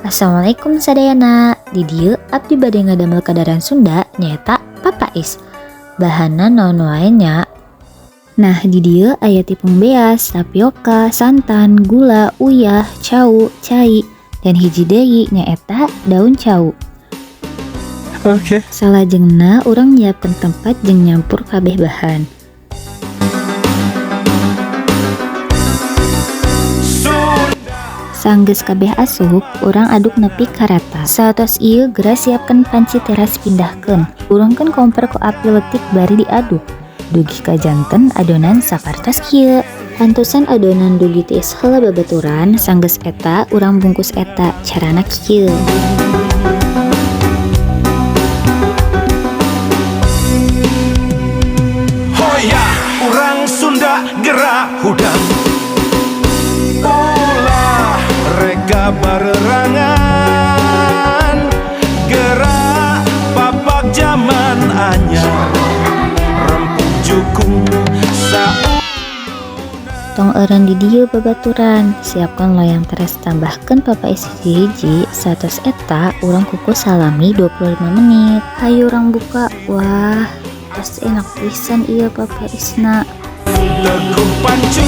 Assalamualaikum sadayana. Di dieu abdi bade ngadamel kadaran Sunda nyaeta papais. Bahanna naon wae nya. Nah, di dieu aya tepung beas, tapioka, santan, gula, uyah, cau, cai, dan hiji deui nyaeta daun cau. Oke. Salajengna urang nyiapkeun tempat jeung nyampur kabeh bahan. Sanggeus kabeh asup, urang aduk nepi ka rata. Satos ieu geura siapkeun panci teras pindahkeun. Urungkeun kompor ku api leutik bari diaduk. Dugi ka janten adonan sakartos kieu. Antusan adonan dugi tiis heula babaturan, sanggeus eta urang bungkus eta. Carana kieu. Hoya, urang Sunda gerak hudang. Ulah reka barerangan, gerak papak zaman anyar, rempuk jukung saung. Tong eureun di dieu babaturan, siapkan loyang teras tambahkeun papais hiji-hiji, satos eta urang kukus salami 25 menit. Hayu urang buka. Wah, pasti enak pisan ieu papaisna. Teguh pancu